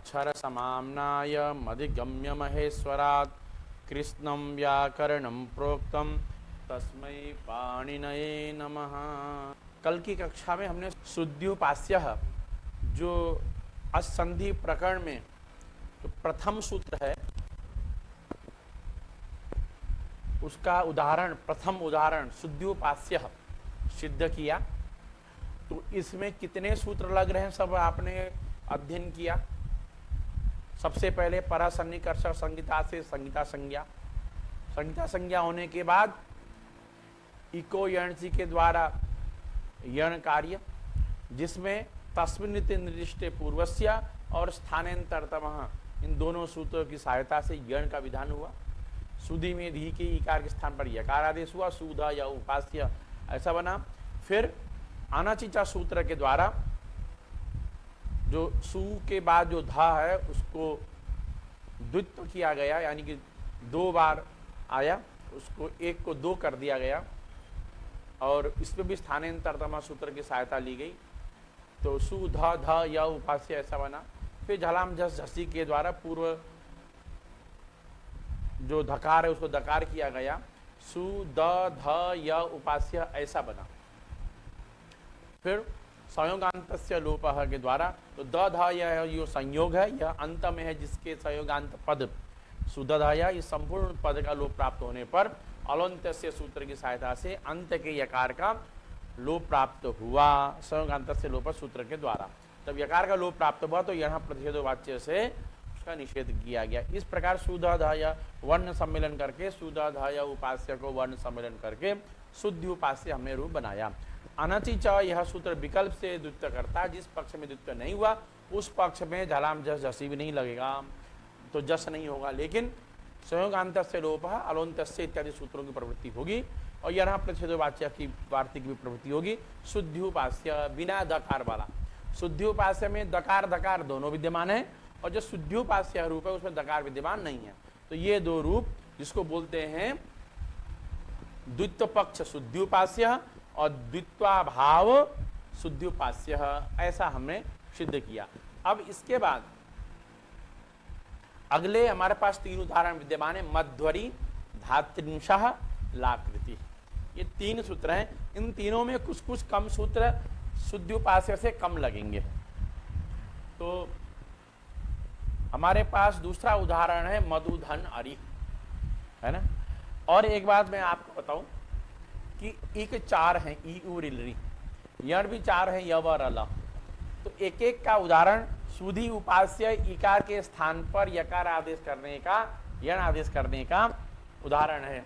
अक्षर समाम्नाय मधिगम्य महेश्वरात् कृष्णं व्याकरणं प्रोक्तम तस्मै पाणिनये नमः। कल की कक्षा में हमने शुद्ध्युपास्य जो असंधि प्रकरण में जो प्रथम सूत्र है उसका उदाहरण, प्रथम उदाहरण शुद्ध्युपास्य सिद्ध किया। तो इसमें कितने सूत्र लग रहे हैं सब आपने अध्ययन किया। सबसे पहले परासन्निकर्ष संहिता से संहिता संज्ञा, संहिता संज्ञा होने के बाद इको यणसी के द्वारा यण कार्य, जिसमें तस्मिन्नित निर्दिष्टे पूर्वस्य और स्थानेन्तरतमः इन दोनों सूत्रों की सहायता से यण का विधान हुआ। सुधि में धी के इकार के स्थान पर यकार आदेश हुआ, सुधा या उपास्य ऐसा बना। फिर अनचिचा सूत्र के द्वारा जो सु के बाद जो धा है उसको द्वित्व किया गया, यानी कि दो बार आया, उसको एक को दो कर दिया गया और इसमें भी स्थानांतरतमा सूत्र की सहायता ली गई। तो सु ध ध या उपास्य ऐसा बना। फिर झलाम झस झसी के द्वारा पूर्व जो धकार है उसको दकार किया गया, सु द ध या उपास्य ऐसा बना। फिर संयोगांतस्य लोपः के द्वारा तो द ध यह जो संयोग है यह अंत में है, जिसके संयोगांत पद सुदधाया इस संपूर्ण पद का लोप प्राप्त होने पर अलोन्त्यस्य सूत्र की सहायता से अंत के यकार का लोप प्राप्त हुआ संयोगांतस्य लोप सूत्र के द्वारा। जब यकार का लोप प्राप्त हुआ तो यहाँ प्रतिषेधवाच्य से उसका निषेध किया गया। इस प्रकार सुदधाया वर्ण सम्मेलन करके सुदधाया उपास्य को वर्ण सम्मेलन करके शुद्ध उपास्य हमने रूप बनाया। अनचिच यह सूत्र विकल्प से द्वित्व करता है, जिस पक्ष में द्वित्व नहीं हुआ उस पक्ष में झलाम जस झसी भी नहीं लगेगा, तो जस नहीं होगा, लेकिन संयोगांत से लोप अलोन्त से इत्यादि सूत्रों की प्रवृत्ति होगी और यहाँ प्रतिषेधवाच्य की वार्तिक भी प्रवृत्ति होगी। शुद्ध्युपास्य बिना दकार वाला, शुद्ध्युपास्य में दकार धकार दोनों विद्यमान है और जो शुद्ध्युपास्य रूप है उसमें दकार विद्यमान नहीं है। तो ये दो रूप जिसको बोलते हैं द्वित्व पक्ष शुद्ध्युपास्य और द्वित्वाभाव शुद्ध्युपास्य, ऐसा हमने सिद्ध किया। अब इसके बाद अगले हमारे पास तीन उदाहरण विद्यमान है। मध्वरी, धात्रिंशः, लाकृति, ये तीन सूत्र हैं। इन तीनों में कुछ कुछ कम सूत्र शुद्ध्युपास्य से कम लगेंगे। तो हमारे पास दूसरा उदाहरण है मधुधन अरि, है ना। और एक बात मैं आपको बताऊं कि इक चार हैं, ई उ रिलरी, यण भी चार है, य व र ल। तो एक एक का उदाहरण सुधि उपास्य इकार के स्थान पर यकार आदेश करने का, यण आदेश करने का उदाहरण है।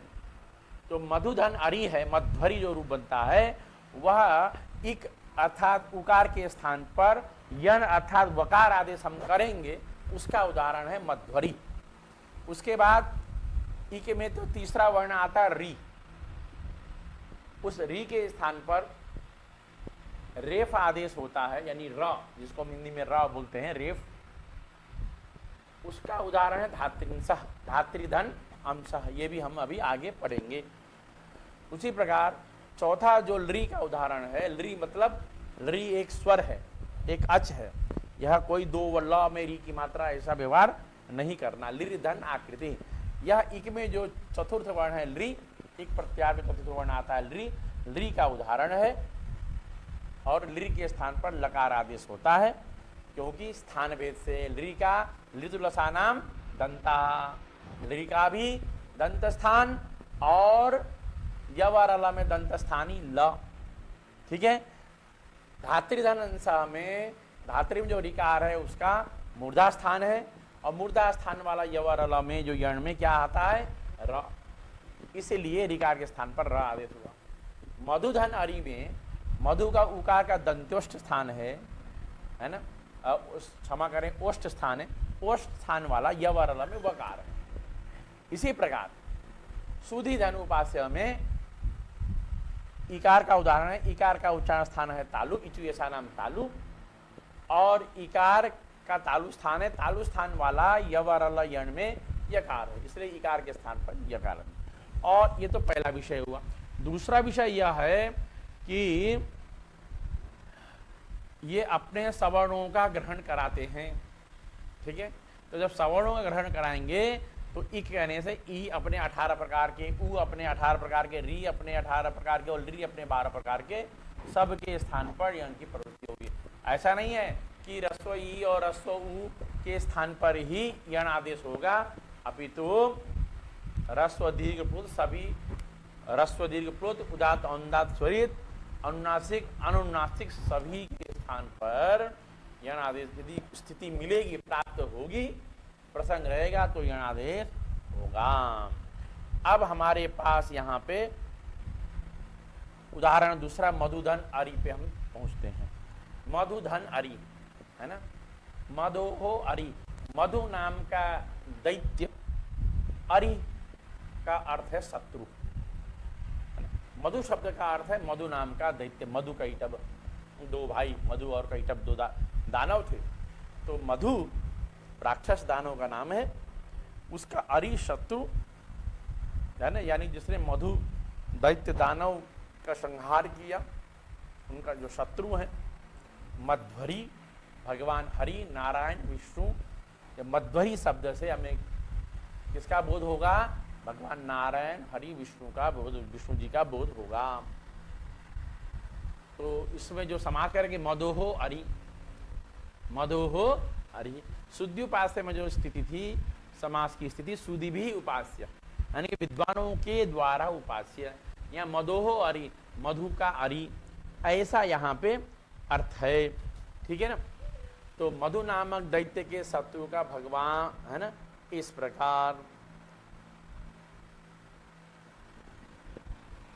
तो मधुधन अरि है, मध्वरी जो रूप बनता है वह इक अर्थात उकार के स्थान पर यण अर्थात वकार आदेश हम करेंगे, उसका उदाहरण है मध्वरी। उसके बाद इक में तो तीसरा वर्ण आता है री, उस री के स्थान पर रेफ आदेश होता है, यानी र, जिसको हम हिंदी में र बोलते हैं, रेफ, उसका उदाहरण है धात्रिंशः, धात्रिधन अंशः। ये भी हम अभी आगे पढ़ेंगे। उसी प्रकार चौथा जो लरी का उदाहरण है, लरी मतलब लरी एक स्वर है, एक अच है, यह कोई दो ल में री की मात्रा ऐसा व्यवहार नहीं करना। लिरि धन आकृति, यह इक में जो चतुर्थ वर्ण है लरी, एक प्रत्यार में चतुर्थ वर्ण आता है लरी, लरी का उदाहरण है। और लरी के स्थान पर लकार आदेश होता है, क्योंकि स्थान भेद से लरी का लितुलसानाम दंता, लरी का भी दंत स्थान और यवरल में दंत स्थानी ल, ठीक है। धात्रिधन अंश में धात्री में जो रिकार है उसका मूर्धा स्थान है और मूर्धा स्थान वाला यवरल में जो यण में क्या आता है र, इसीलिए रिकार के स्थान पर र आदेश हुआ। मधुधन अरि में मधु का उकार का दंत्योष्ट स्थान है ना, क्षमा करें ओष्ठ स्थान है, ओष्ठ स्थान वाला यवरल में वकार है। इसी प्रकार सुधि धन उपास्य में इकार का उदाहरण है, इकार का उच्चारण स्थान है तालु, इचु ऐसा नाम तालु, और इकार का तालु स्थान है, तालु स्थान वाला यवरल यण में यकार है, इसलिए इकार के स्थान पर यकार है। और ये तो पहला विषय हुआ। दूसरा विषय यह है कि ये अपने सवर्णों का ग्रहण कराते हैं, ठीक है। तो जब सवर्णों का ग्रहण कराएंगे तो इ कहने से ई अपने 18 प्रकार के, उ अपने 18 प्रकार के, री अपने 18 प्रकार के और ली अपने 12 प्रकार के, सब के स्थान पर यण की प्रवृत्ति होगी। ऐसा नहीं है कि रस्व ई और रस्व उ के स्थान पर ही यण आदेश होगा, अपितु रस्व दीर्घ प्लुत सभी, रस्व दीर्घ प्लुत उदात अनुदात स्वरित अनुनासिक अनुनासिक सभी के स्थान पर यण आदेश यदि स्थिति मिलेगी, प्राप्त होगी, प्रसंग रहेगा तो यण आदेश होगा। अब हमारे पास यहाँ पे उदाहरण दूसरा मधुधन अरि पे हम पहुंचते हैं। मधुधन अरि है ना, मधोहो अरि, मधु नाम का दैत्य, अरि का अर्थ है शत्रु। मधु शब्द का अर्थ है मधु नाम का दैत्य। मधु कैटभ, दो भाई मधु और कैटभ दो दानव थे, तो मधु राक्षस दानव का नाम है, उसका अरि शत्रु है ना, यानी जिसने मधु दैत्य दानव का संहार किया, उनका जो शत्रु है। मध्वरी भगवान हरि नारायण विष्णु, मध्वरी शब्द से हमें किसका बोध होगा? भगवान नारायण हरि विष्णु का बोध, विष्णु जी का बोध होगा। तो इसमें जो समास करेंगे मधोहो अरि, मधोहो अरि। शुद्धि उपास्य में जो स्थिति थी समास की स्थिति, सुधि भी उपास्य यानी कि विद्वानों के द्वारा उपास्य। यहाँ मधोहो अरि, मधु का अरि, ऐसा यहाँ पे अर्थ है, ठीक है ना। तो मधु नामक दैत्य के शत्रु का भगवान है ना, इस प्रकार।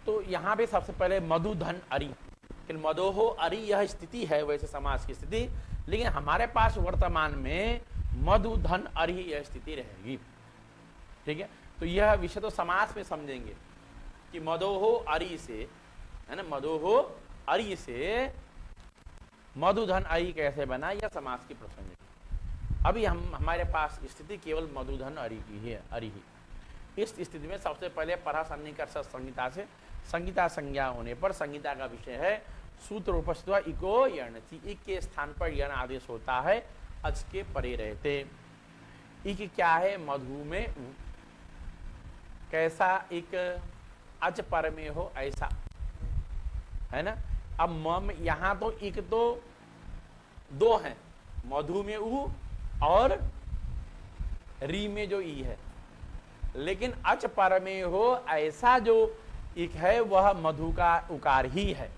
तो यहाँ पे सबसे पहले मधुधन अरि, लेकिन मधोहो अरि यह स्थिति है वैसे समास की स्थिति, लेकिन हमारे पास वर्तमान में मधुधन अरि यह स्थिति रहेगी, ठीक है। तो यह विषय तो समास में समझेंगे कि मधोहो अरि से है ना, मधोहो अरि से मधुधन अरि कैसे बना, यह समास की प्रसंग है। अभी हमारे पास स्थिति केवल मधुधन अरि की है, अरि ही। इस स्थिति में सबसे पहले परा सन्निकर्ष संहिता से संहिता संज्ञा होने पर संहिता का विषय है सूत्र उपस्थित हुआ इको यण थी, इक के स्थान पर यण आदेश होता है अच के परे रहते। इक क्या है? मधु में उ, कैसा इक अच पर में हो ऐसा, है ना। अब मम यहां तो इक तो दो हैं, मधु में उ और री में जो ई है, लेकिन अच पर में हो ऐसा जो इक है वह मधु का उकार ही है।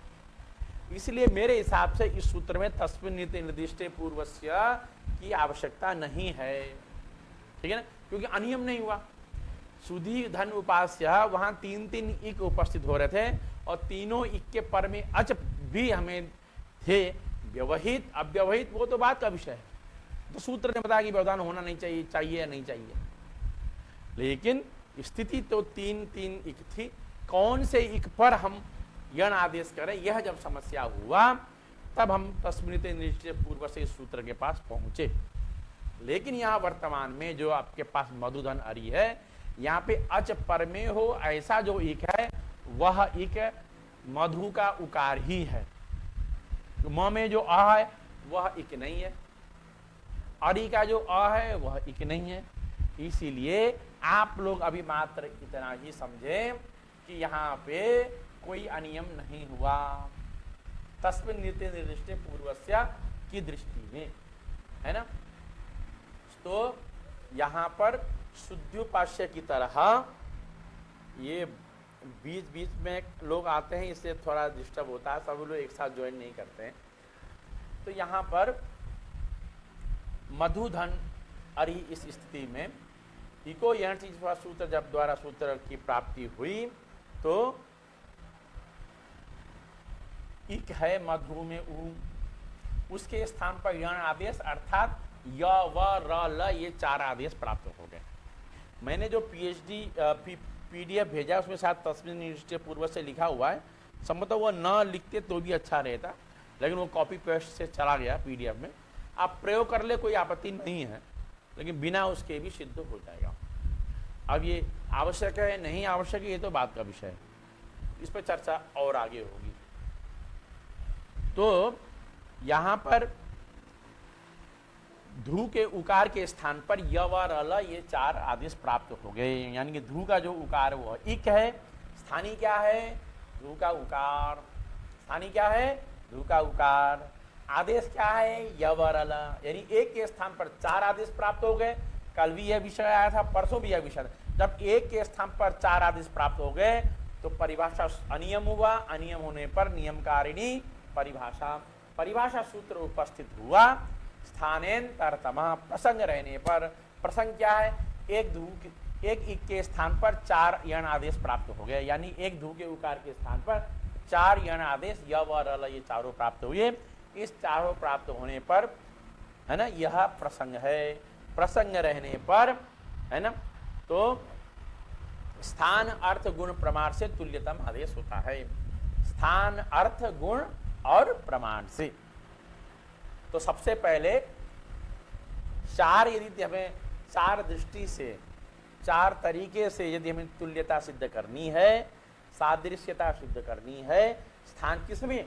इसलिए मेरे हिसाब से इस सूत्र में तस्मिन् निर्दिष्टे पूर्वस्य की आवश्यकता नहीं है, ठीक है ना, क्योंकि अनियम नहीं हुआ। सुधी धन उपास्य वहां तीन तीन इक उपस्थित हो रहे थे और तीनों इक के पर में अच भी हमें थे, व्यवहित अव्यवहित वो तो बात का विषय है। तो सूत्र ने बताया कि व्यवधान होना नहीं चाहिए, चाहिए या नहीं चाहिए, लेकिन स्थिति तो तीन तीन इक थी। कौन से इक पर हम यण आदेश करें, यह जब समस्या हुआ तब हम तस्मिन् निर्दिष्टे पूर्व से इस सूत्र के पास पहुंचे। लेकिन यहाँ वर्तमान में जो आपके पास मधुधन अरि है, यहाँ पे अच पर में हो ऐसा जो इक है वह इक मधु का उकार ही है। तो म में जो अ है वह इक नहीं है, अरि का जो अ है वह इक नहीं है। इसीलिए आप लोग अभी मात्र इतना ही समझे कि यहाँ पे कोई अनियम नहीं हुआ तस्मिन् निर्दिष्टे पूर्वस्य की दृष्टि में, है ना। तो यहाँ पर शुद्ध्युपास्य की तरह ये बीच बीच में लोग आते हैं, इससे थोड़ा डिस्टर्ब होता है, सभी लोग एक साथ ज्वाइन नहीं करते हैं। तो यहाँ पर मधुधन अरि इस स्थिति में इको यण चीज सूत्र जब द्वारा सूत्र की प्राप्ति हुई तो इक है मधु में उ, उसके स्थान पर यण आदेश अर्थात य व र ल ये चार आदेश प्राप्त हो गए। मैंने जो पीडीएफ भेजा उसमें शायद तस्मिन् निर्दिष्टे पूर्व से लिखा हुआ है, संभवतः वो न लिखते तो भी अच्छा रहता, लेकिन वो कॉपी पेस्ट से चला गया पीडीएफ में। आप प्रयोग कर ले, कोई आपत्ति नहीं है, लेकिन बिना उसके भी सिद्ध हो जाएगा। अब ये आवश्यक है नहीं आवश्यक है ये तो बात का विषय है, इस पर चर्चा और आगे होगी। तो यहाँ पर ध्रु के उकार के स्थान पर य व र ल ये 4 आदेश प्राप्त हो गए। यानी कि ध्रु का जो उकार वो इक है, स्थानीय क्या है, ध्रु का उकार। स्थानीय क्या है, ध्रु का उकार। आदेश क्या है, य व र ल। यानी एक के स्थान पर 4 आदेश प्राप्त हो गए। कल भी यह विषय आया था, परसों भी यह विषय था। जब एक के स्थान पर 4 आदेश प्राप्त हो गए तो परिभाषा अनियम हुआ। अनियम होने पर नियमकारिणी परिभाषा, परिभाषा सूत्र उपस्थित हुआ। स्थानेन्तरतम, प्रसंग रहने पर। प्रसंग क्या है, एक इक के स्थान पर 4 यण आदेश प्राप्त हो गए। यानी एक धू के उकार के स्थान पर 4 यण आदेश य व र ल ये चारों प्राप्त हुए। इस चारों प्राप्त होने पर है ना, यह प्रसंग है। प्रसंग रहने पर है ना, तो स्थान अर्थ गुण प्रमाण से तुल्यतम आदेश होता है। स्थान अर्थ गुण और प्रमाण से। तो सबसे पहले 4, यदि हमें 4 दृष्टि से, 4 तरीके से यदि हमें तुल्यता सिद्ध करनी है, सादृश्यता सिद्ध करनी है, स्थान किसमें,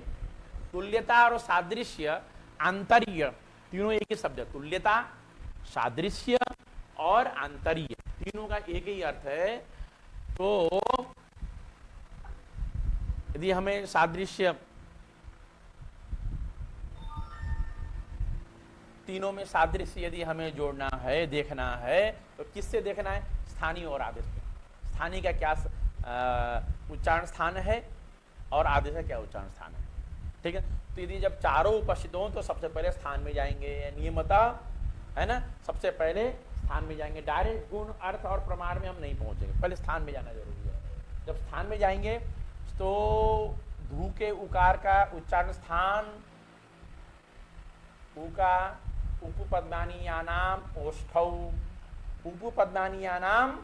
तुल्यता और सादृश्य, आंतर्य, तीनों एक ही शब्द है। तुल्यता, सादृश्य और आंतर्य, तीनों का एक ही अर्थ है। तो यदि हमें सादृश्य, तीनों में सादृश्य यदि हमें जोड़ना है, देखना है, तो किससे देखना है, स्थानीय और आदेश में। स्थानीय का क्या उच्चारण स्थान है और आदेश का क्या उच्चारण स्थान है। ठीक है, तो यदि जब चारों उपस्थित हो तो सबसे पहले स्थान में जाएंगे, नियमतः है ना, सबसे पहले स्थान में जाएंगे। डायरेक्ट गुण अर्थ और प्रमाण में हम नहीं पहुंचेंगे, पहले स्थान में जाना जरूरी है। जब स्थान में जाएंगे तो धू के उकार का उच्चारण स्थान, उका उपपद्मानीयानाम ओष्ठौ, उपपद्मानीयानाम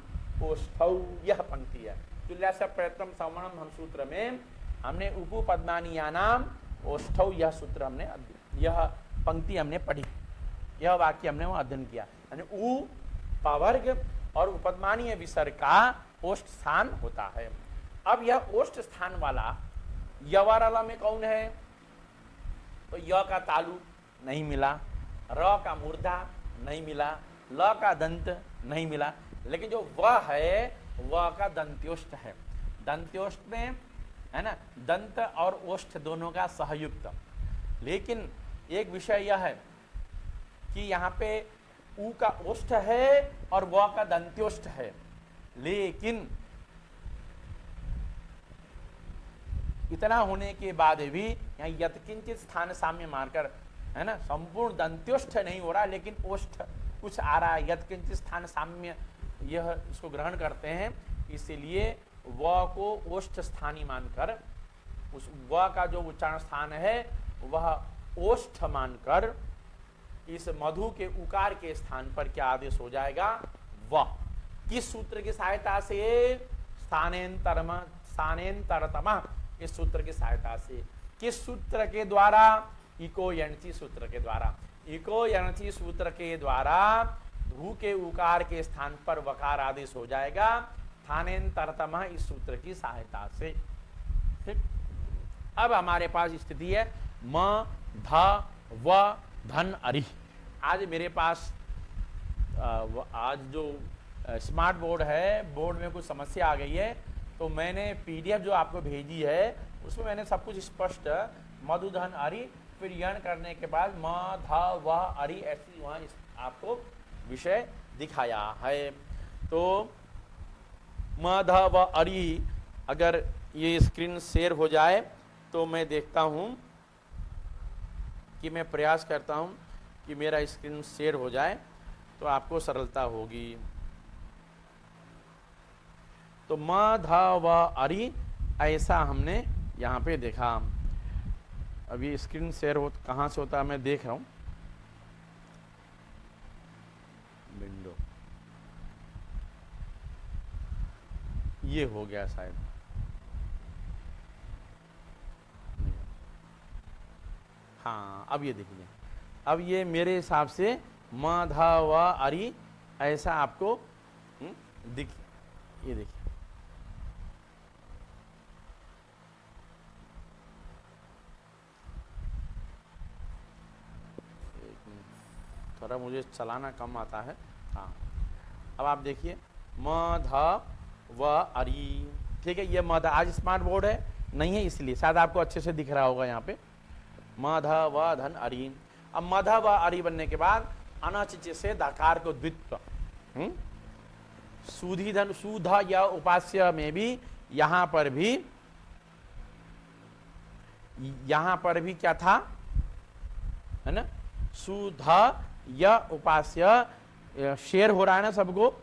ओष्ठौ, यह पंक्ति है। तुल्यस्य प्रयत्नम सवर्णम हम सूत्र में हमने उपपद्मानीयानाम ओष्ठौ, यह सूत्र हमने, यह पंक्ति हमने पढ़ी, यह वाक्य हमने वो अध्ययन किया। यानी उ पवर्ग और उपपद्मानीय विसर्ग का ओष्ठ स्थान होता है। अब यह ओष्ठ स्थान वाला यवरला में कौन है, तो य का तालु नहीं मिला, र का मूर्धा नहीं मिला, ल का दंत नहीं मिला, लेकिन जो व है व का दंत्योष्ठ है। दंत्योष्ठ में है ना, दंत और ओष्ठ दोनों का सहयुक्त। लेकिन एक विषय यह है कि यहाँ पे उ का ओष्ठ है और व का दंत्योष्ठ है, लेकिन इतना होने के बाद भी यहाँ यत्किंचित स्थान साम्य मानकर है ना, संपूर्ण दंत्योष्ठ नहीं हो रहा, लेकिन ओष्ठ कुछ आ रहा है, यत्किंचित स्थान साम्य, यह इसको ग्रहण करते हैं। इसीलिए व को ओष्ठ स्थानी मानकर, उस व का जो उच्चारण स्थान है वह ओष्ठ मानकर इस मधु के उकार के स्थान पर क्या आदेश हो जाएगा, व। किस सूत्र की सहायता से, स्थानेन्तरम, स्थानेन्तरतम, इस सूत्र की सहायता से। किस सूत्र के द्वारा, इको यणचि सूत्र के द्वारा। इको यणचि सूत्र के द्वारा धू के उकार के स्थान पर वकार आदेश हो जाएगा, स्थानेन्तरतम, इस सूत्र की सहायता से। ठीक, अब हमारे पास स्थिति है म ध व धन अरि। आज मेरे पास आज जो स्मार्ट बोर्ड है, बोर्ड में कुछ समस्या आ गई है, तो मैंने पीडीएफ जो आपको भेजी है उसमें मैंने सब कुछ स्पष्ट मधु धन अरि फिर यण करने के बाद म ध व अरि ऐसी वहाँ आपको विषय दिखाया है। तो म ध व अरि, अगर ये स्क्रीन शेयर हो जाए तो मैं देखता हूँ कि मैं प्रयास करता हूँ कि मेरा स्क्रीन शेयर हो जाए तो आपको सरलता होगी। तो म ध व अरि ऐसा हमने यहाँ पे देखा। अभी स्क्रीन शेयर हो कहाँ से होता है मैं देख रहा हूँ, विंडो ये हो गया शायद, हाँ अब ये देखिए, अब ये मेरे हिसाब से म ध व अरि ऐसा आपको दिख, ये देखिए थोड़ा मुझे चलाना कम आता है। हाँ, अब आप देखिए म ध व अरी, ठीक है। ये मध आज स्मार्ट बोर्ड है नहीं है इसलिए शायद आपको अच्छे से दिख रहा होगा यहाँ पे म ध व धन अरी। अब मध व अरी बनने के बाद अनचिच से दकार को द्वित्व, सुधी धन सुध या उपास्य में भी यहां पर भी क्या था, है ना, सुध या उपास्य। शेयर हो रहा है ना, सबको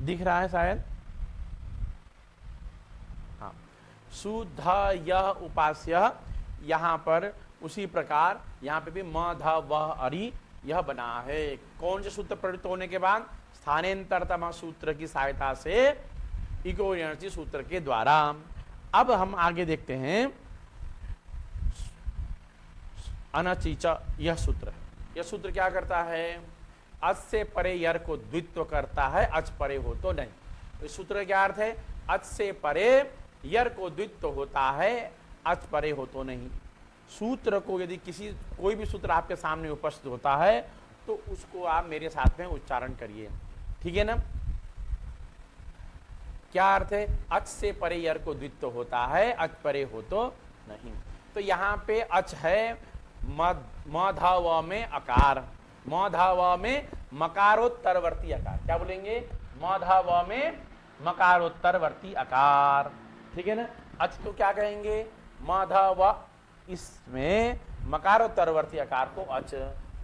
दिख रहा है शायद। हाँ, सुध यह उपास्य, यहां पर उसी प्रकार यहां पे भी म ध वह अरी यह बना है। कौन से सूत्र प्रयुक्त होने के बाद, स्थानांतरतम सूत्र की सहायता से, इकोयर्ची सूत्र के द्वारा। अब हम आगे देखते हैं अनचिच, यह सूत्र, यह सूत्र क्या करता है, अच से परे यर को द्वित्व करता है, अच परे हो तो नहीं। इस सूत्र का क्या अर्थ है, अच से परे यर को द्वित्व होता है, अच परे हो तो नहीं। सूत्र को यदि कोई भी सूत्र आपके सामने उपस्थित होता है तो उसको आप मेरे साथ में उच्चारण करिए, ठीक है ना। क्या अर्थ है, अच से परे यर को द्वित्व होता है, अच परे हो तो नहीं। तो यहाँ पे अच है, म ध व में अकार, म ध व में मकारोत्तरवर्ती अकार, क्या बोलेंगे, म ध व में मकारोत्तरवर्ती अकार, ठीक है ना। अच तो क्या कहेंगे, म ध व, इसमें मकारोत्तरवर्ती अकार को अच,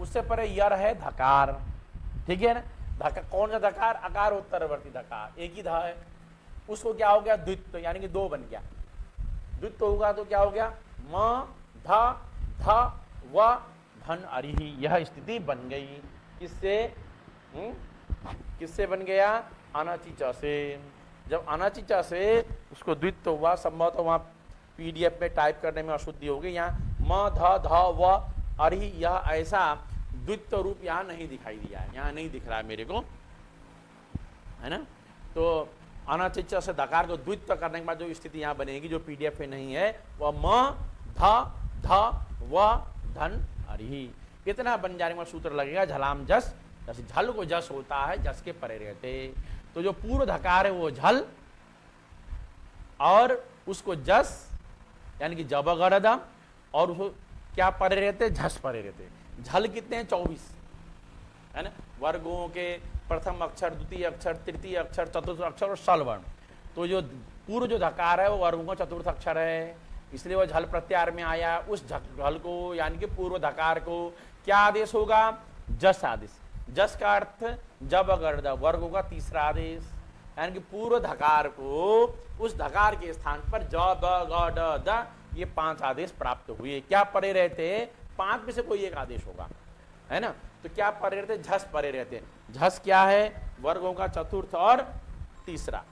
उससे परे यर है धकार, ठीक है ना। धकार कौन सा धकार, अकार उत्तरवर्ती धकार, एक ही धा है, उसको क्या हो गया द्वित्व, यानी कि दो बन गया। द्वित्व होगा तो क्या हो गया, म ध ध व धन अरिही, यह स्थिति बन गई। किससे बन गया, अनचिचा से। जब अनचिचा से उसको द्वित्व हुआ, संभवतः वहां पीडीएफ में टाइप करने में अशुद्धि होगी। यहाँ म ध ध व अरिही, यह ऐसा द्वित्व रूप यहाँ नहीं दिखाई दिया है, यहाँ नहीं दिख रहा है मेरे को, है ना। तो अनचिच से धकार को द्वित्व करने के बाद जो स्थिति यहाँ बनेगी, जो पीडीएफ में नहीं है, वह म ध ध व धन अरिही, कितना बन जाने में सूत्र लगेगा, झलाम जस, जैसे झल को जस होता है, जस के परे रहते, तो जो पूर्व धकार है वो झल, और उसको जस यानी कि जब गरदम, और उसको क्या परे रहते, झस परे रहते। झल कितने हैं, 24, है ना। वर्गों के प्रथम अक्षर, द्वितीय अक्षर, तृतीय अक्षर, चतुर्थ अक्षर और सल वर्ण। तो जो पूर्व जो धकार है वो वर्गों का चतुर्थ अक्षर है, इसलिए वह झल प्रत्यार में आया। उस झल को यानी कि पूर्व धकार को क्या आदेश होगा, जस आदेश। जस का अर्थ जब गर्द, वर्गों का तीसरा आदेश, यानी कि पूर्व धकार को उस धकार के स्थान पर ज ब ग ड द, ये 5 आदेश प्राप्त हुए। क्या परे रहते, 5 में से कोई एक आदेश होगा, है ना। तो क्या परे रहते, झस परे रहते। झस क्या है, वर्गों का चतुर्थ और तीसरा,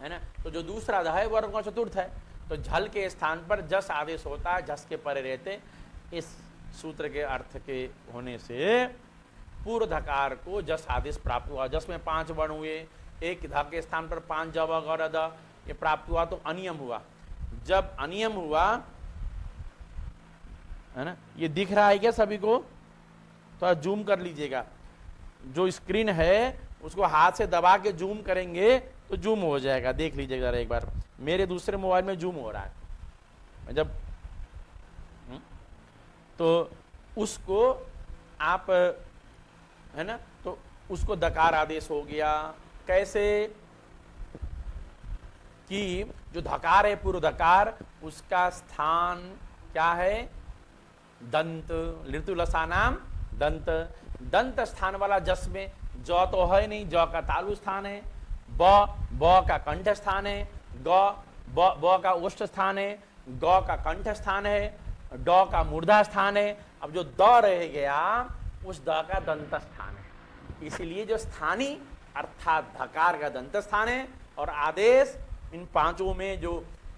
है ना। तो जो दूसरा ध है वर्गों का चतुर्थ है, तो झल के स्थान पर जस आदेश होता है, झस के परे रहते। इस सूत्र के अर्थ के होने से पूर्व धकार को जस आदेश प्राप्त हुआ। जस में 5 वर्ण हुए, एक ध के स्थान पर 5 ज ब ग द ये प्राप्त हुआ, तो अनियम हुआ। जब अनियम हुआ, है ना, ये दिख रहा है क्या सभी को, तो जूम कर लीजिएगा। जो स्क्रीन है उसको हाथ से दबा के जूम करेंगे तो जूम हो जाएगा, देख लीजिएगा एक बार। मेरे दूसरे मोबाइल में जूम हो रहा है जब, तो उसको आप, है ना, तो उसको दकार आदेश हो गया। कैसे कि जो धकार है पूर्व धकार, उसका स्थान क्या है, दंत, ऋतु लसानाम दंत। दंत स्थान वाला जस में ज तो है नहीं, ज का तालु स्थान है, ब का कंठ स्थान है, ब का ओष्ठ स्थान है, ग का कंठ स्थान है, ड का मूर्धा स्थान है। अब जो द रह गया उस द का दंत स्थान है। इसीलिए जो स्थानी अर्थात धकार का दंत स्थान है, और आदेश इन 5 में जो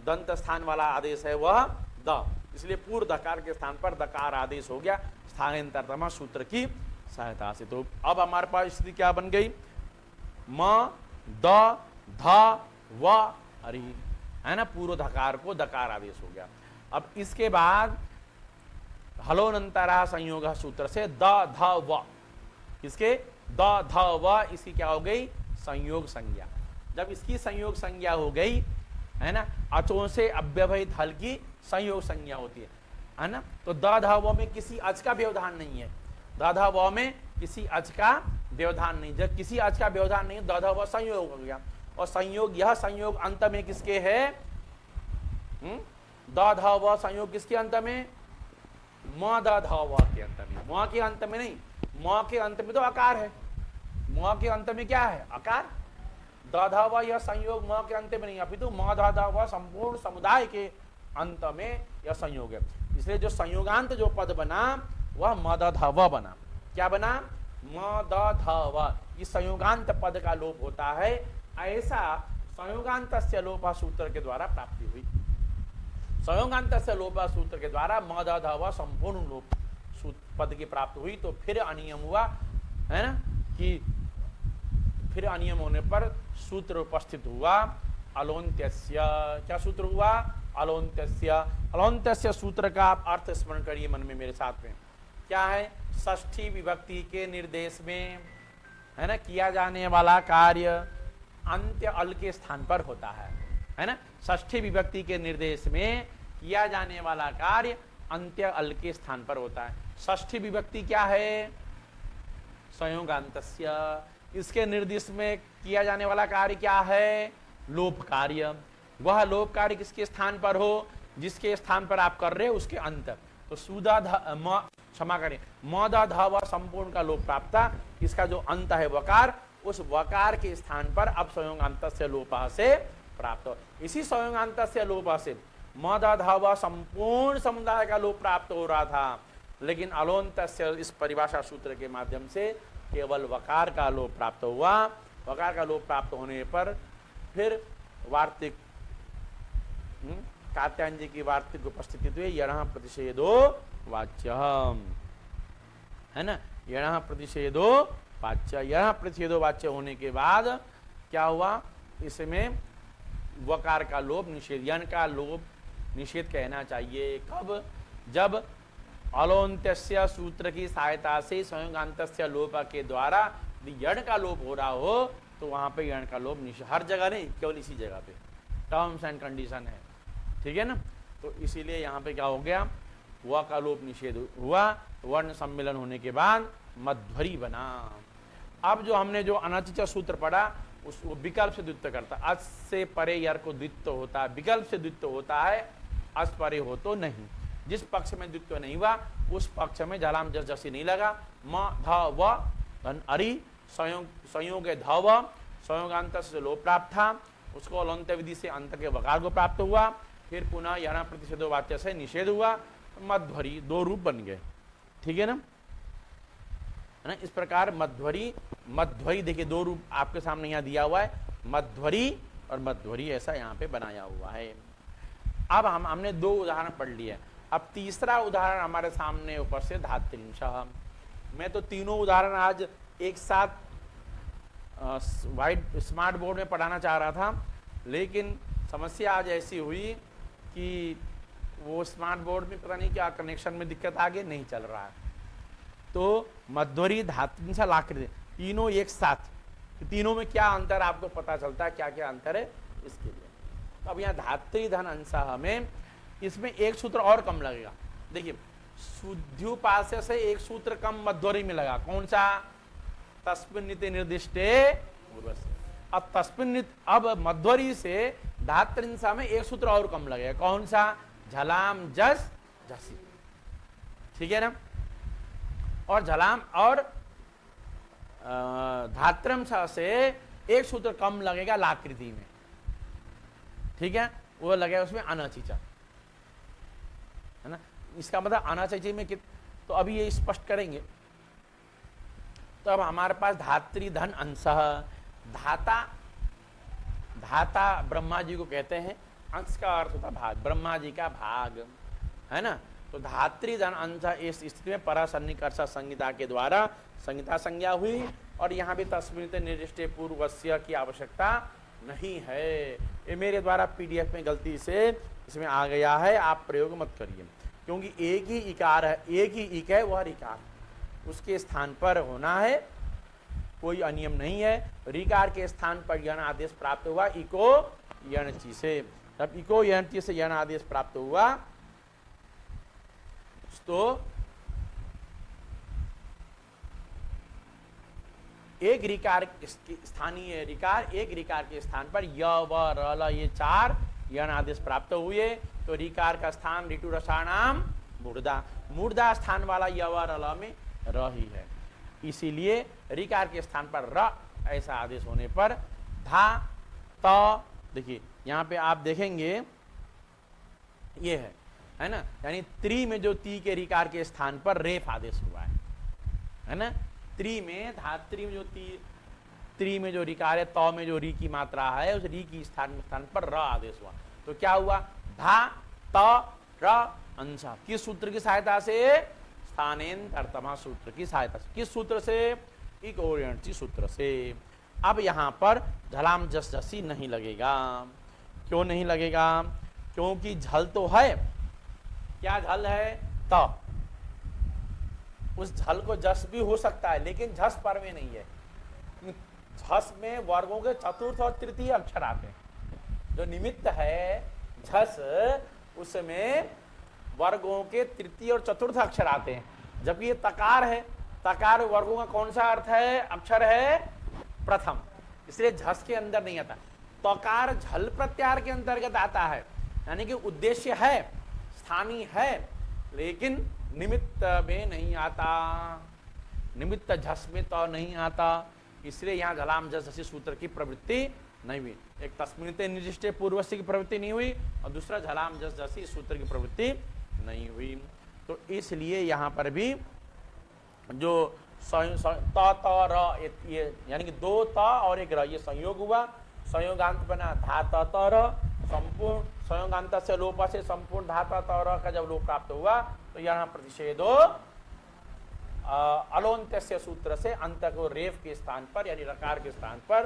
दंत स्थान वाला आदेश है वह द, इसलिए पूर्व धकार के स्थान पर दकार आदेश हो गया स्थानांतरतम सूत्र की सहायता से। तो अब हमारे पास स्थिति क्या बन गई, म द ध व अरि, है ना, पूर्व धकार को दकार आदेश हो गया। अब इसके बाद हलोनंतरा संयोग सूत्र से द ध व, किसके द ध व, इसकी क्या हो गई संयोग संज्ञा। जब इसकी संयोग संज्ञा हो गई है ना, अचों से अव्यवहित हल की संयोग संज्ञा होती है ना, तो द ध व में किसी अच का व्यवधान नहीं है, द ध व में किसी अच का व्यवधान नहीं, जब किसी अच का व्यवधान नहीं द ध व संयोग हो गया। और संयोग, यह संयोग अंत में किसके है, द ध व संयोग किसके अंत में, म द ध व के अंत में, म के अंत में नहीं, म के अंत में तो आकार है, म के अंत में क्या है आकार, द ध व यह संयोग म के अंत में नहीं, अपितु म द ध व संपूर्ण समुदाय के अंत में यह संयोग है। इसलिए जो संयोगांत जो पद बना वह म द ध व बना, क्या बना म द ध व, इस संयोगांत पद का लोप होता है, ऐसा संयोगांत से लोपा सूत्र के द्वारा प्राप्ति हुई। संयोगांत से लोपा सूत्र के द्वारा म द ध व संपूर्ण लोप पद की प्राप्ति हुई। तो फिर अनियम हुआ है ना, कि फिर अनियम होने पर सूत्र उपस्थित हुआ अलोन्त्यस्य, क्या सूत्र हुआ अलोन्त्यस्य। अलोन्त्यस्य सूत्र का आप अर्थ स्मरण करिए मन में मेरे साथ में, क्या है, षष्ठी विभक्ति के निर्देश में है ना किया जाने वाला कार्य अंत्य अल के स्थान पर होता है ना, षष्ठी विभक्ति के निर्देश में किया जाने वाला कार्य अंत्य अल के स्थान पर होता है। षष्ठी विभक्ति क्या है, संयोगांतस्य, इसके निर्देश में किया जाने वाला कार्य क्या है, लोप कार्य। वह लोप कार्य किसके स्थान पर हो, जिसके स्थान पर आप कर रहे हो उसके अंत। तो सुदा क्षमा करें, म द ध व संपूर्ण का लोप प्राप्ता, इसका जो अंत है वकार, उस वकार के स्थान पर अब संयोगांत से लोपा से प्राप्त हो। इसी संयोगांत से लोपा से म द ध व संपूर्ण समुदाय का लोप प्राप्त हो रहा था, लेकिन अलोन्त से इस परिभाषा सूत्र के माध्यम से केवल वकार का लोप प्राप्त हुआ। वकार का लोप प्राप्त होने पर फिर वार्तिक कात्यायन की वार्तिक उपस्थिति हुई, यणः प्रतिषेधो वाच्य है ना, यणः प्रतिषेधो वाच्य। यणः प्रतिषेधो वाच्य होने के बाद क्या हुआ, इसमें वकार का लोप निषेध, यण का लोप निषेध कहना चाहिए कब, जब अलोन्त्यस्य सूत्र की सहायता से संयोगांतस्य लोप के द्वारा यण का लोप हो रहा हो, तो वहां पे यण का लोप निषेध, हर जगह नहीं, केवल इसी जगह पे टर्म्स एंड कंडीशन है, ठीक है ना। तो इसीलिए यहाँ पे क्या हो गया, व का लोप निषेध हुआ, वर्ण सम्मिलन होने के बाद मध्वरी बना। अब जो हमने जो अनचिच सूत्र पढ़ा उस विकल्प से द्वित्व करता, अस से परे यर को द्वित्व होता है, विकल्प से द्वित्व होता है, अस परे हो तो नहीं। जिस पक्ष में द्वित्व नहीं हुआ उस पक्ष में जलाम जस जसी नहीं लगा, म ध व धन अरि संयोग ध व संयोगांत से लोप प्राप्त था, उसको अलोन्त्य विधि से अंत के वकार को प्राप्त हुआ, फिर पुनः यणः प्रतिषेधो वाच्य से निषेध हुआ, मध्वरी दो रूप बन गए, ठीक है ना। इस प्रकार मध्वरी, मध्वरी देखिए दो रूप आपके सामने यहाँ दिया हुआ है, मध्वरी और मध्वरी, ऐसा यहाँ पे बनाया हुआ है। अब हमने दो उदाहरण पढ़ लिए, अब तीसरा उदाहरण हमारे सामने ऊपर से धात्रिंशः। मैं तो तीनों उदाहरण आज एक साथ वाइट स्मार्ट बोर्ड में पढ़ाना चाह रहा था, लेकिन समस्या आज ऐसी हुई कि वो स्मार्ट बोर्ड में पता नहीं क्या कनेक्शन में दिक्कत आ गई, नहीं चल रहा है। तो मध्वरी धात्रिंशः लाकृति तीनों एक साथ, तीनों में क्या अंतर आपको पता चलता है, क्या क्या अंतर है इसके लिए। तो अब यहाँ धात्री धन अंशः में इसमें एक सूत्र और कम लगेगा। देखिए शुद्ध्युपास्य से एक सूत्र कम मध्वरी में लगा, कौन सा, तस्मिन्निति निर्दिष्टे पूर्वस्य। अब तस्मिन्नित, अब मध्वरी से धात्रिंशः में एक सूत्र और कम लगेगा, कौन सा, झलाम जस झसी, ठीक है ना। और झलाम और धात्रंशः से एक सूत्र कम लगेगा लाकृति में, ठीक है, वो लगेगा उसमें अनचिच, है ना। इसका मतलब अनचिच में तो अभी ये स्पष्ट करेंगे। तो अब हमारे पास धात्री धन अंशः, धाता, धाता ब्रह्मा जी को कहते हैं, अंश का अर्थ होता भाग, ब्रह्मा जी का भाग, है ना। तो धात्री धन अंश इस स्थिति में परासन्निकर्ष संहिता के द्वारा संहिता संज्ञा हुई, और यहाँ भी तस्मिन्नित निर्दिष्टे पूर्वस्य की आवश्यकता नहीं है। ये मेरे द्वारा पीडीएफ में गलती से इसमें आ गया है, आप प्रयोग मत करिए, क्योंकि एक ही इकार है, एक ही इक है वह इकार, उसके स्थान पर होना है, कोई अनियम नहीं है। ऋकार के स्थान पर यण आदेश प्राप्त हुआ इको यणची से। जब इको यणची से यण आदेश प्राप्त हुआ तो एक ऋकार स्थानीय ऋकार एक ऋकार के स्थान पर य व र ल ये 4 यण आदेश प्राप्त हुए तो ऋकार का स्थान ऋतु रसाणाम मूर्धा, मूर्धा स्थान वाला य व र ल में र ही है, इसीलिए ऋकार के स्थान पर र ऐसा आदेश होने पर धा त, देखिए यहाँ पे आप देखेंगे ये है ना, यानी त्रि में जो ती के ऋकार के स्थान पर रेफ आदेश हुआ है ना। त्रि में धात्री में जो त्रि में जो ऋकार है, त में जो री की मात्रा है, उस री की स्थान पर र आदेश हुआ तो क्या हुआ, धा त र अंशा। किस सूत्र की सहायता से, स्थानेन्तरतमा सूत्र की सहायता से। किस सूत्र से, इक ओरियंटी सूत्र से। अब यहां पर झलाम जस जसी नहीं लगेगा। क्यों नहीं लगेगा, क्योंकि झल तो है, क्या झल है, त, उस झल को जस भी हो सकता है लेकिन झस पर में नहीं है। झस में वर्गों के चतुर्थ और तृतीय अक्षर आते हैं, जो निमित्त है झस उसमें वर्गों के तृतीय और चतुर्थ अक्षर आते हैं, जबकि ये तकार है, तकार वर्गों का कौन सा अर्थ है, अक्षर है प्रथम, इसलिए झस के अंदर नहीं आता। तकार झल प्रत्याहार के अंतर्गत आता है, यानी कि उद्देश्य है, स्थानीय है, लेकिन निमित्त में नहीं आता, निमित्त झस में तो नहीं आता, इसलिए यहाँ झलाम जस जसी सूत्र की प्रवृत्ति नहीं हुई। एक तस्मिन्ते निर्दिष्टे पूर्वस्य की प्रवृत्ति नहीं हुई और दूसरा झलाम जस जसी सूत्र की प्रवृत्ति नहीं हुई। तो इसलिए यहाँ पर भी जो त र ये यानी कि 2 त और 1 र ये संयोग हुआ, संयोगांत बना धा त त र, संपूर्ण संयोगांत से लोप से संपूर्ण धा त त र का जब लोप प्राप्त हुआ तो यहाँ प्रतिषेधो अलोन्त्य सूत्र से अंत को रेफ के स्थान पर यानी रकार के स्थान पर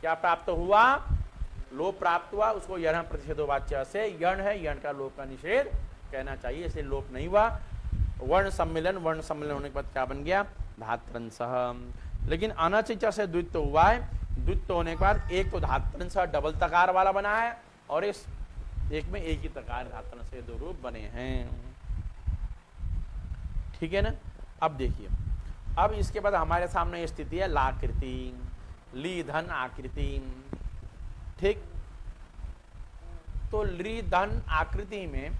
क्या प्राप्त हुआ, लोप प्राप्त हुआ, उसको यण प्रतिषेधो वाच्य से यण है, यण का लोप का निषेध कहना चाहिए, इसलिए लोप नहीं हुआ। वर्ण सम्मेलन होने के बाद क्या बन गया, धात्रंश। लेकिन अनचिच से द्वित्व हुआ है, द्वित्व होने के बाद एक तो धात्रंश डबल तकार वाला बना है और इस एक में एक ही तकार धात्रंश से 2 रूप बने हैं, ठीक है ना। अब देखिए, अब इसके बाद हमारे सामने स्थिति है लाकृति, ली धन आकृति, ठीक। तो ली धन आकृति में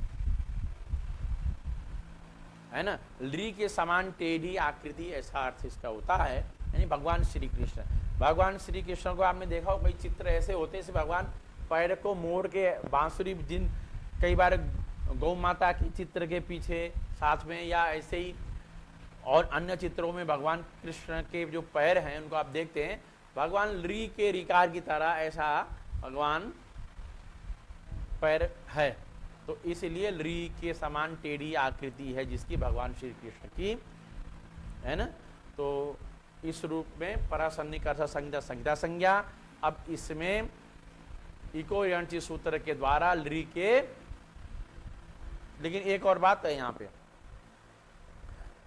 है ना, ली के समान टेढ़ी आकृति ऐसा अर्थ इसका होता है, यानी भगवान श्री कृष्ण। भगवान श्री कृष्ण को आपने देखा हो, कई चित्र ऐसे होते हैं भगवान पैर को मोड़ के बांसुरी, जिन कई बार गौ माता के चित्र के पीछे साथ में या ऐसे ही और अन्य चित्रों में भगवान कृष्ण के जो पैर हैं उनको आप देखते हैं, भगवान ली के ऋकार की तरह ऐसा भगवान पैर है, तो इसलिए ली के समान टेढ़ी आकृति है जिसकी भगवान श्री कृष्ण की, है ना। तो इस रूप में परासन्निकर्ष संज्ञा संज्ञा संज्ञा। अब इसमें इको यणची सूत्र के द्वारा ली के, लेकिन एक और बात है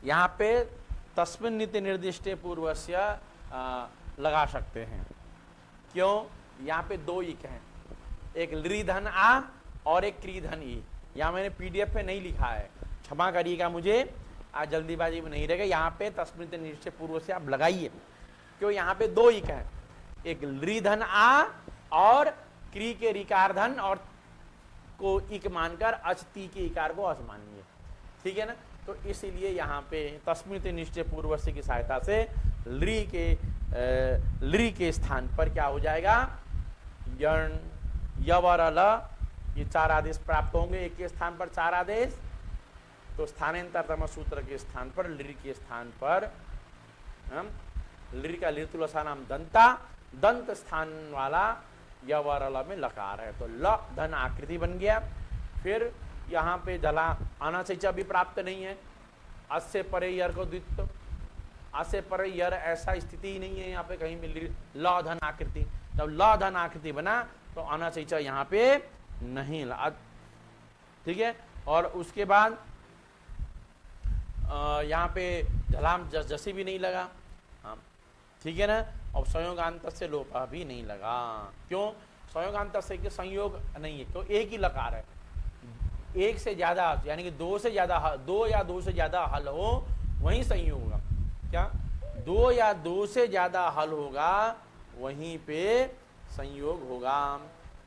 यहाँ पे तस्मिन् नीति निर्दिष्टे पूर्वस्य लगा सकते हैं। क्यों, यहाँ पे 2 इक हैं, एक ली धन आ और एक क्री धन ई। यहाँ मैंने पीडीएफ पे नहीं लिखा है, क्षमा करिएगा मुझे, आज जल्दीबाजी में नहीं रहेगा। यहाँ पे तस्मिन् नीति निर्दिष्टे पूर्व से आप लगाइए, क्यों यहाँ पे 2 इक हैं, एक ली धन आ और क्री के ऋकार धन और को इक मानकर अचती के इकार को अच मानिए, ठीक है ना। तो इसीलिए यहाँ पे तस्मिन् निश्चय पूर्वस्य की सहायता से ली के स्थान पर क्या हो जाएगा, यण यवर ल, ये 4 आदेश प्राप्त होंगे, एक के स्थान पर 4 आदेश। तो स्थानांतरतम सूत्र के स्थान पर ली के स्थान पर ली का लीतुलसा नाम दंता, दंत स्थान वाला यवर ल में लकार है, तो ल धन आकृति बन गया। फिर यहाँ पे जला अनाचैचा भी प्राप्त नहीं है, अस्य परे यर को द्वित्व, अस्य परे यर ऐसा स्थिति ही नहीं है यहाँ पे कहीं भी ल धन आकृति। जब ल धन आकृति बना तो अनाचैचा यहाँ पे नहीं ला, ठीक है। और उसके बाद यहाँ पे झलाम जसी भी नहीं लगा, हाँ ठीक है ना। और संयोगांत से लोपा भी नहीं लगा, क्यों? संयोगांत से के संयोग नहीं है, क्यों? एक ही लकार है। एक से ज्यादा यानी कि दो से ज्यादा, दो या दो से ज्यादा हल हो वहीं संयोग होगा। क्या? दो या दो से ज्यादा हल होगा वहीं पे संयोग होगा।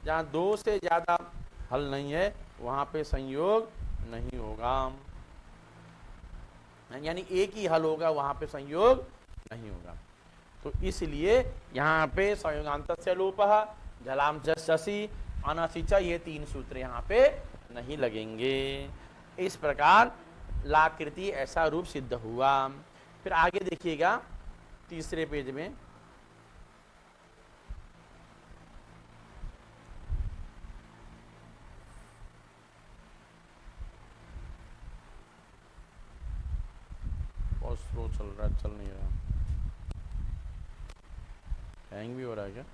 जहाँ दो से ज्यादा हल नहीं है वहां पे संयोग नहीं होगा, यानी एक ही हल होगा वहां पे संयोग नहीं होगा। तो इसलिए यहाँ पे संयोगांतस्य लोपः, झलाम शशि, अनसिच, ये तीन सूत्र यहाँ पे नहीं लगेंगे। इस प्रकार लाकृति ऐसा रूप सिद्ध हुआ। फिर आगे देखिएगा तीसरे पेज में, बहुत स्लो चल रहा है, चल नहीं रहा, हैंग भी हो रहा है क्या?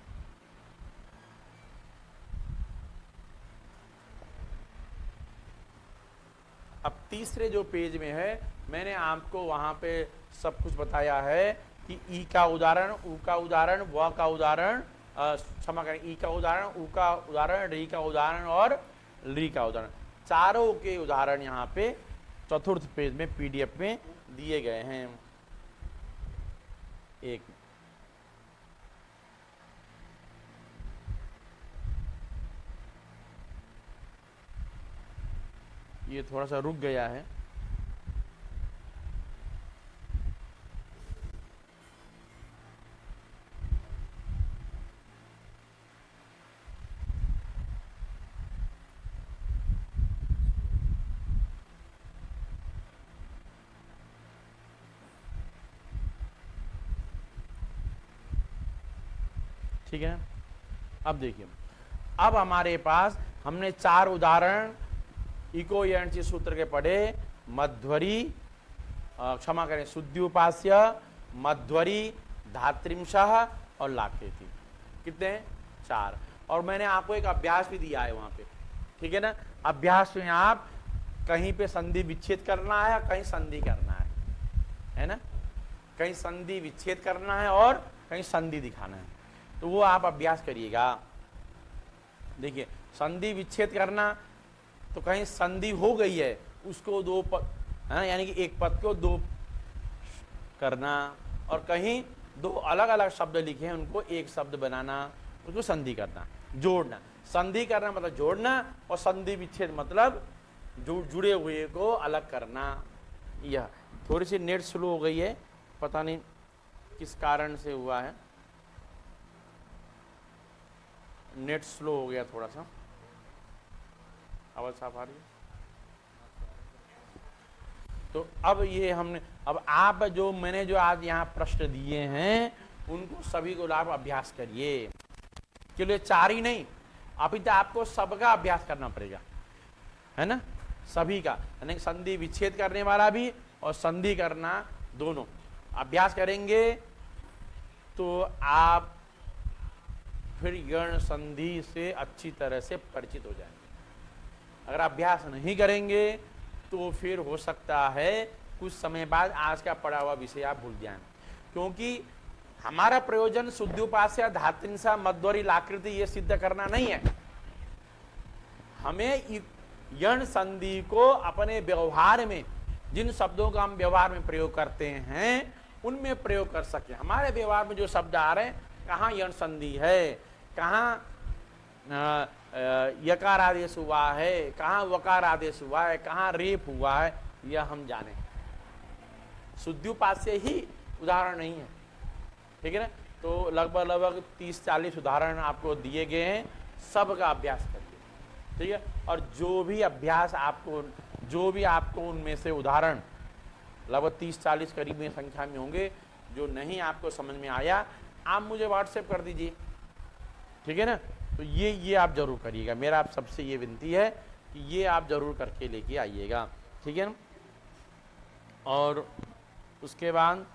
अब तीसरे जो पेज में है, मैंने आपको वहां पे सब कुछ बताया है कि ई का उदाहरण, ऊ का उदाहरण, व का उदाहरण, क्षमा करें, ई का उदाहरण, ऊ का उदाहरण, री का उदाहरण और ली का उदाहरण, चारों के उदाहरण यहाँ पे चतुर्थ पेज में पीडीएफ में दिए गए हैं। एक ये थोड़ा सा रुक गया है, ठीक है। अब देखिए, अब हमारे पास हमने चार उदाहरण इको यणचि सूत्र के पढ़े, मध्वरी, क्षमा करें, शुद्ध्युपास्य, मध्वरी, धात्रिंशः और लाकृति। कितने? चार। और मैंने आपको एक अभ्यास भी दिया है वहां पे, ठीक है ना। अभ्यास में आप कहीं पे संधि विच्छेद करना है, कहीं संधि करना है ना, कहीं संधि विच्छेद करना है और कहीं संधि दिखाना है। तो वो आप अभ्यास करिएगा। देखिए, संधि विच्छेद करना तो कहीं संधि हो गई है उसको दो पद, है यानी कि एक पद को दो करना, और कहीं दो अलग अलग शब्द लिखे हैं उनको एक शब्द बनाना, उसको संधि करना, जोड़ना। संधि करना मतलब जोड़ना, और संधि विच्छेद मतलब जुड़े हुए को अलग करना। यह थोड़ी सी नेट स्लो हो गई है, पता नहीं किस कारण से हुआ है, नेट स्लो हो गया थोड़ा सा। आवाज साफ आ रही है? तो अब ये हमने, अब आप जो मैंने जो आज यहाँ प्रश्न दिए हैं उनको सभी को आप अभ्यास करिए। केवल चार ही नहीं, अभी तो आपको सबका अभ्यास करना पड़ेगा, है ना, सभी का, यानी संधि विच्छेद करने वाला भी और संधि करना, दोनों अभ्यास करेंगे तो आप फिर यण संधि से अच्छी तरह से परिचित हो जाएंगे। अगर अभ्यास नहीं करेंगे तो फिर हो सकता है कुछ समय बाद आज का पढ़ा हुआ विषय आप भूल जाएं, क्योंकि हमारा प्रयोजन शुद्ध्युपास्य, धात्रिंशा, मध्वरी, लाकृति ये सिद्ध करना नहीं है। हमें यण संधि को अपने व्यवहार में, जिन शब्दों का हम व्यवहार में प्रयोग करते हैं उनमें प्रयोग कर सके। हमारे व्यवहार में जो शब्द आ रहे हैं, कहाँ यण संधि है, कहाँ यकार आदेश हुआ है, कहाँ वकार आदेश हुआ है, कहाँ रेप हुआ है, यह हम जाने। शुद्ध्युपास्य ही उदाहरण नहीं है, ठीक है ना। तो लगभग 30-40 उदाहरण आपको दिए गए हैं, सबका अभ्यास करिए, ठीक है। और जो भी अभ्यास आपको, जो भी आपको उनमें से उदाहरण लगभग 30-40 करीब में संख्या में होंगे, जो नहीं आपको समझ में आया आप मुझे व्हाट्सएप कर दीजिए, ठीक है ना। तो ये आप जरूर करिएगा, मेरा आप सबसे ये विनती है कि ये आप जरूर करके लेके आइएगा, ठीक है ना। और उसके बाद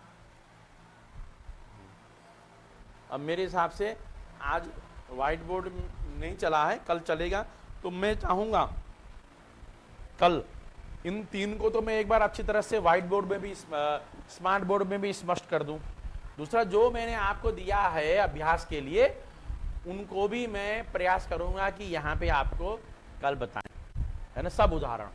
अब मेरे हिसाब से आज व्हाइट बोर्ड नहीं चला है, कल चलेगा। तो मैं चाहूँगा कल इन तीन को तो मैं एक बार अच्छी तरह से व्हाइट बोर्ड में भी स्मार्ट बोर्ड में भी स्पष्ट कर दूं। दूसरा, जो मैंने आपको दिया है अभ्यास के लिए, उनको भी मैं प्रयास करूंगा कि यहाँ पे आपको कल बताएं, है ना, सब उदाहरण,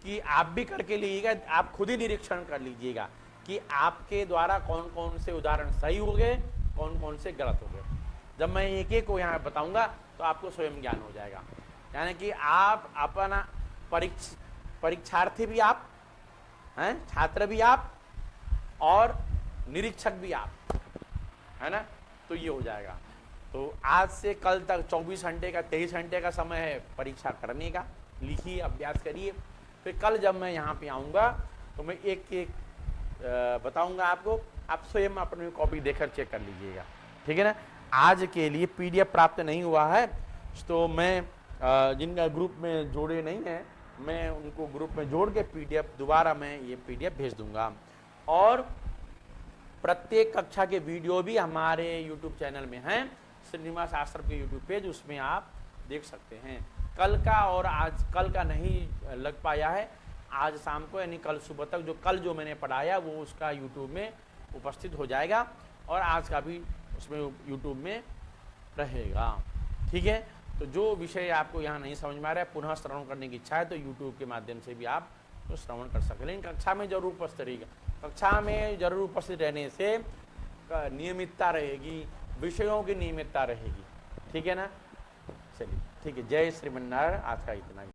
कि आप भी करके लीजिएगा, आप खुद ही निरीक्षण कर लीजिएगा कि आपके द्वारा कौन कौन से उदाहरण सही हो गए, कौन कौन से गलत हो गए। जब मैं एक एक को यहाँ बताऊंगा तो आपको स्वयं ज्ञान हो जाएगा। यानी कि आप अपना परीक्षार्थी भी आप हैं, छात्र भी आप, और निरीक्षक भी आप, है ना, तो ये हो जाएगा। तो आज से कल तक 24 घंटे का 23 घंटे का समय है परीक्षा करने का। लिखिए, अभ्यास करिए, फिर कल जब मैं यहाँ पे आऊँगा तो मैं एक एक बताऊँगा आपको, आप स्वयं अपनी कॉपी देखकर चेक कर लीजिएगा, ठीक है ना। आज के लिए PDF प्राप्त नहीं हुआ है तो मैं जिनका ग्रुप में जोड़े नहीं हैं, मैं उनको ग्रुप में जोड़ के PDF दोबारा मैं ये PDF भेज दूंगा। और प्रत्येक कक्षा के वीडियो भी हमारे YouTube चैनल में हैं, श्रीनिवास आश्रम के YouTube पेज, उसमें आप देख सकते हैं। कल का और आज, कल का नहीं लग पाया है, आज शाम को यानी कल सुबह तक कल जो मैंने पढ़ाया वो उसका YouTube में उपस्थित हो जाएगा, और आज का भी उसमें YouTube में रहेगा, ठीक है। तो जो विषय आपको यहाँ नहीं समझ में आ रहा है, पुनः श्रवण करने की इच्छा है, तो YouTube के माध्यम से भी आप तो श्रवण कर सकते हैं। लेकिन कक्षा में जरूर उपस्थित रहेगा, कक्षा में जरूर उपस्थित रहने से नियमितता रहेगी, विषयों की नियमितता रहेगी, ठीक है ना। चलिए, ठीक है, जय श्रीमन्नारायण। आज का इतना ही।